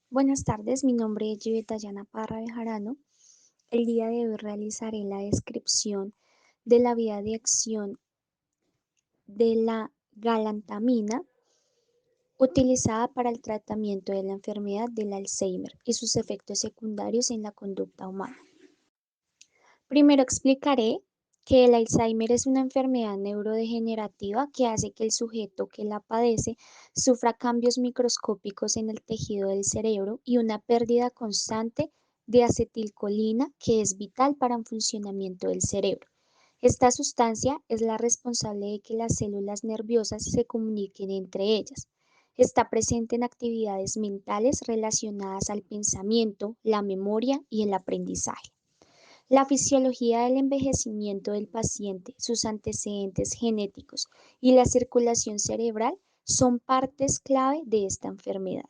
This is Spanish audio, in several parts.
Buenas tardes, mi nombre es Giveta Dayana Parra Bejarano. El día de hoy realizaré la descripción de la vía de acción de la galantamina utilizada para el tratamiento de la enfermedad del Alzheimer y sus efectos secundarios en la conducta humana. Primero explicaré que el Alzheimer es una enfermedad neurodegenerativa que hace que el sujeto que la padece sufra cambios microscópicos en el tejido del cerebro y una pérdida constante de acetilcolina que es vital para el funcionamiento del cerebro. Esta sustancia es la responsable de que las células nerviosas se comuniquen entre ellas. Está presente en actividades mentales relacionadas al pensamiento, la memoria y el aprendizaje. La fisiología del envejecimiento del paciente, sus antecedentes genéticos y la circulación cerebral son partes clave de esta enfermedad.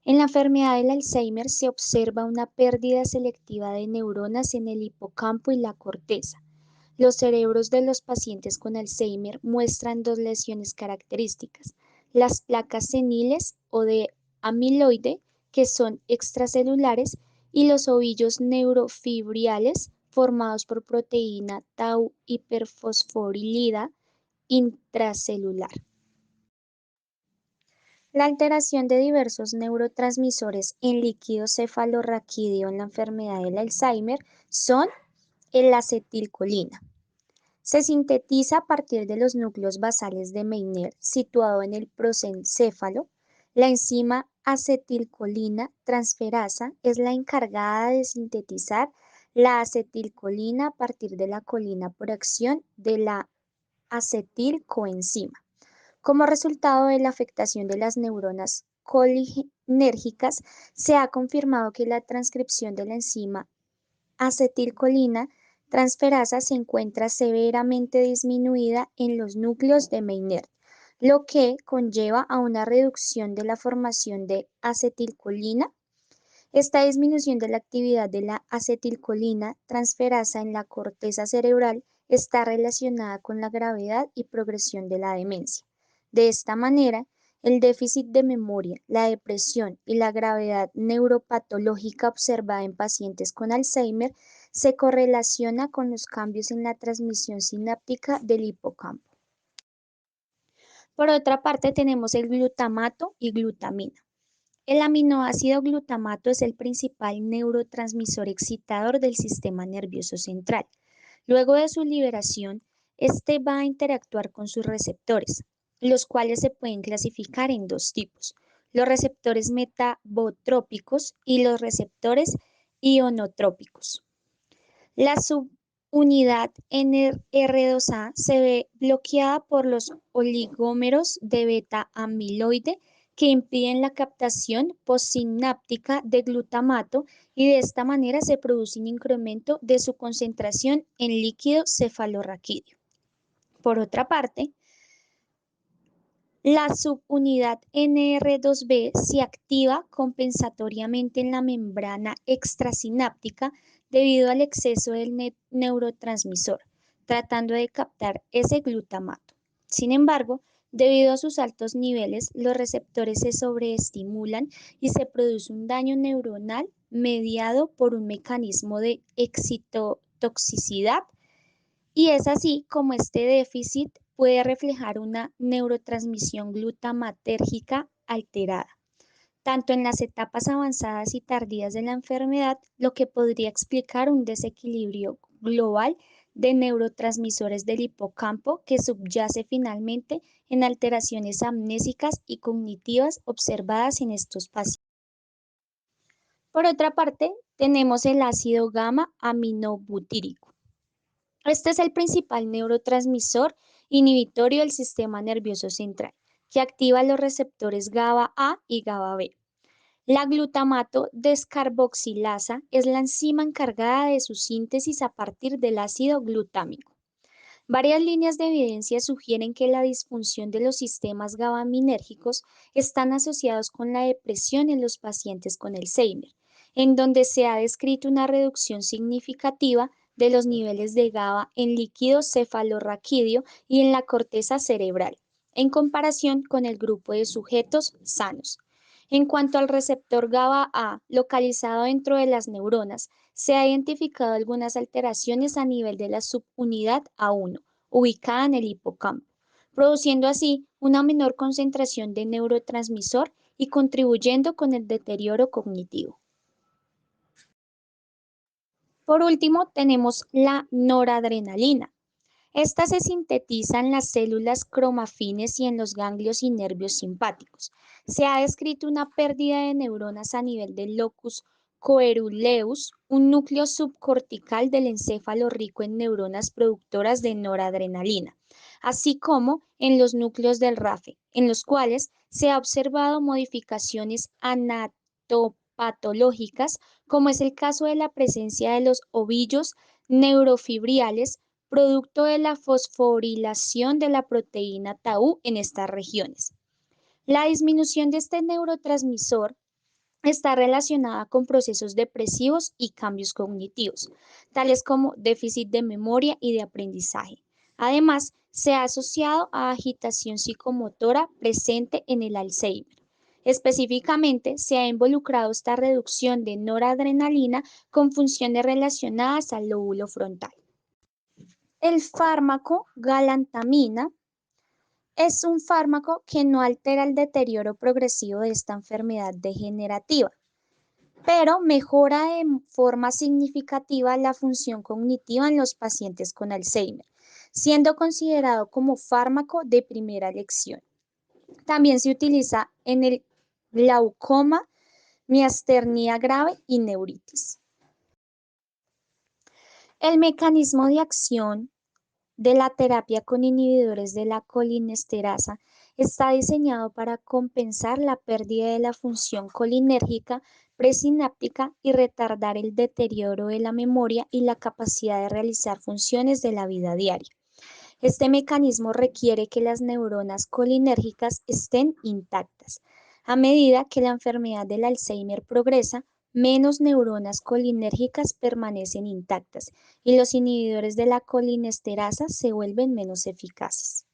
En la enfermedad del Alzheimer se observa una pérdida selectiva de neuronas en el hipocampo y la corteza. Los cerebros de los pacientes con Alzheimer muestran dos lesiones características: las placas seniles o de amiloide, que son extracelulares, y los ovillos neurofibriles formados por proteína tau hiperfosforilada intracelular. La alteración de diversos neurotransmisores en líquido cefalorraquídeo en la enfermedad del Alzheimer son el acetilcolina. Se sintetiza a partir de los núcleos basales de Meissner situado en el prosencéfalo. La enzima acetilcolina transferasa es la encargada de sintetizar la acetilcolina a partir de la colina por acción de la acetilcoenzima. Como resultado de la afectación de las neuronas colinérgicas, se ha confirmado que la transcripción de la enzima acetilcolina transferasa se encuentra severamente disminuida en los núcleos de Meissner, lo que conlleva a una reducción de la formación de acetilcolina. Esta disminución de la actividad de la acetilcolina transferasa en la corteza cerebral está relacionada con la gravedad y progresión de la demencia. De esta manera, el déficit de memoria, la depresión y la gravedad neuropatológica observada en pacientes con Alzheimer se correlaciona con los cambios en la transmisión sináptica del hipocampo. Por otra parte, tenemos el glutamato y glutamina. El aminoácido glutamato es el principal neurotransmisor excitador del sistema nervioso central. Luego de su liberación, este va a interactuar con sus receptores, los cuales se pueden clasificar en dos tipos: los receptores metabotrópicos y los receptores ionotrópicos. La subunidad NR2A se ve bloqueada por los oligómeros de beta-amiloide que impiden la captación postsináptica de glutamato, y de esta manera se produce un incremento de su concentración en líquido cefalorraquídeo. Por otra parte, la subunidad NR2B se activa compensatoriamente en la membrana extrasináptica debido al exceso del neurotransmisor, tratando de captar ese glutamato. Sin embargo, debido a sus altos niveles, los receptores se sobreestimulan y se produce un daño neuronal mediado por un mecanismo de excitotoxicidad, y es así como este déficit puede reflejar una neurotransmisión glutamatérgica alterada, tanto en las etapas avanzadas y tardías de la enfermedad, lo que podría explicar un desequilibrio global de neurotransmisores del hipocampo que subyace finalmente en alteraciones amnésicas y cognitivas observadas en estos pacientes. Por otra parte, tenemos el ácido gamma aminobutírico. Este es el principal neurotransmisor inhibitorio del sistema nervioso central, que activa los receptores GABA-A y GABA-B. La glutamato descarboxilasa es la enzima encargada de su síntesis a partir del ácido glutámico. Varias líneas de evidencia sugieren que la disfunción de los sistemas GABAminérgicos están asociados con la depresión en los pacientes con Alzheimer, en donde se ha descrito una reducción significativa de los niveles de GABA en líquido cefalorraquídeo y en la corteza cerebral, en comparación con el grupo de sujetos sanos. En cuanto al receptor GABA A, localizado dentro de las neuronas, se ha identificado algunas alteraciones a nivel de la subunidad A1, ubicada en el hipocampo, produciendo así una menor concentración de neurotransmisor y contribuyendo con el deterioro cognitivo. Por último, tenemos la noradrenalina. Esta se sintetiza en las células cromafines y en los ganglios y nervios simpáticos. Se ha descrito una pérdida de neuronas a nivel del locus coeruleus, un núcleo subcortical del encéfalo rico en neuronas productoras de noradrenalina, así como en los núcleos del RAFE, en los cuales se ha observado modificaciones anatopatológicas, como es el caso de la presencia de los ovillos neurofibriales producto de la fosforilación de la proteína tau en estas regiones. La disminución de este neurotransmisor está relacionada con procesos depresivos y cambios cognitivos, tales como déficit de memoria y de aprendizaje. Además, se ha asociado a agitación psicomotora presente en el Alzheimer. Específicamente, se ha involucrado esta reducción de noradrenalina con funciones relacionadas al lóbulo frontal. El fármaco galantamina es un fármaco que no altera el deterioro progresivo de esta enfermedad degenerativa, pero mejora de forma significativa la función cognitiva en los pacientes con Alzheimer, siendo considerado como fármaco de primera elección. También se utiliza en el glaucoma, miastenia grave y neuritis. El mecanismo de acción de la terapia con inhibidores de la colinesterasa está diseñado para compensar la pérdida de la función colinérgica presináptica y retardar el deterioro de la memoria y la capacidad de realizar funciones de la vida diaria. Este mecanismo requiere que las neuronas colinérgicas estén intactas. A medida que la enfermedad del Alzheimer progresa, menos neuronas colinérgicas permanecen intactas y los inhibidores de la colinesterasa se vuelven menos eficaces.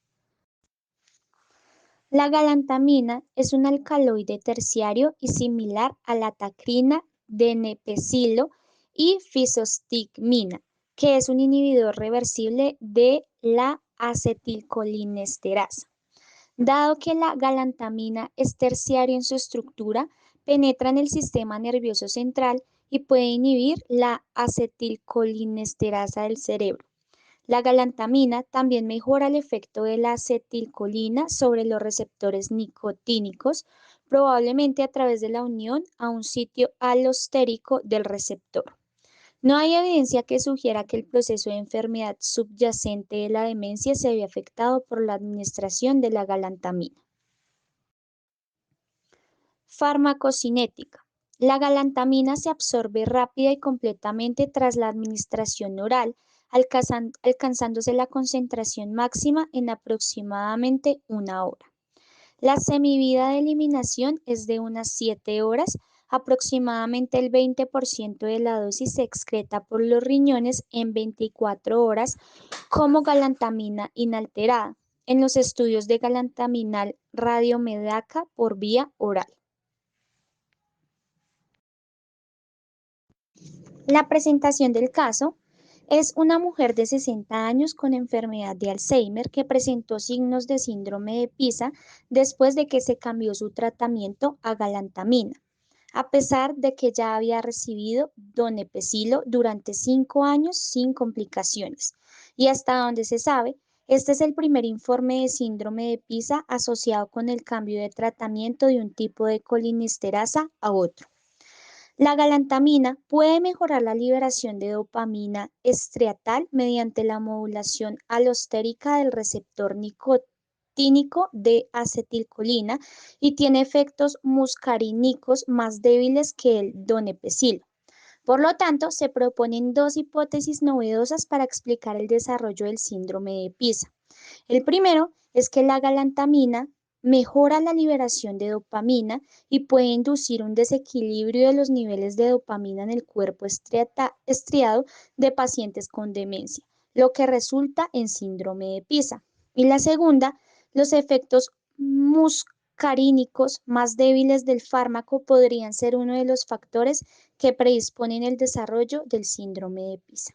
La galantamina es un alcaloide terciario y similar a la tacrina, denepecilo y fisostigmina, que es un inhibidor reversible de la acetilcolinesterasa. Dado que la galantamina es terciario en su estructura, penetra en el sistema nervioso central y puede inhibir la acetilcolinesterasa del cerebro. La galantamina también mejora el efecto de la acetilcolina sobre los receptores nicotínicos, probablemente a través de la unión a un sitio alostérico del receptor. No hay evidencia que sugiera que el proceso de enfermedad subyacente de la demencia se había afectado por la administración de la galantamina. Farmacocinética. La galantamina se absorbe rápida y completamente tras la administración oral, alcanzándose la concentración máxima en aproximadamente 1 hora. La semivida de eliminación es de unas 7 horas. Aproximadamente el 20% de la dosis se excreta por los riñones en 24 horas como galantamina inalterada en los estudios de galantaminal radiomedaca por vía oral. La presentación del caso es una mujer de 60 años con enfermedad de Alzheimer que presentó signos de síndrome de Pisa después de que se cambió su tratamiento a galantamina, a pesar de que ya había recibido donepezilo durante 5 años sin complicaciones. Y hasta donde se sabe, este es el primer informe de síndrome de Pisa asociado con el cambio de tratamiento de un tipo de colinesterasa a otro. La galantamina puede mejorar la liberación de dopamina estriatal mediante la modulación alostérica del receptor nicotínico de acetilcolina y tiene efectos muscarínicos más débiles que el donepezilo. Por lo tanto, se proponen dos hipótesis novedosas para explicar el desarrollo del síndrome de Pisa. El primero es que la galantamina mejora la liberación de dopamina y puede inducir un desequilibrio de los niveles de dopamina en el cuerpo estriado de pacientes con demencia, lo que resulta en síndrome de Pisa. Y la segunda, los efectos carínicos más débiles del fármaco podrían ser uno de los factores que predisponen el desarrollo del síndrome de PISA.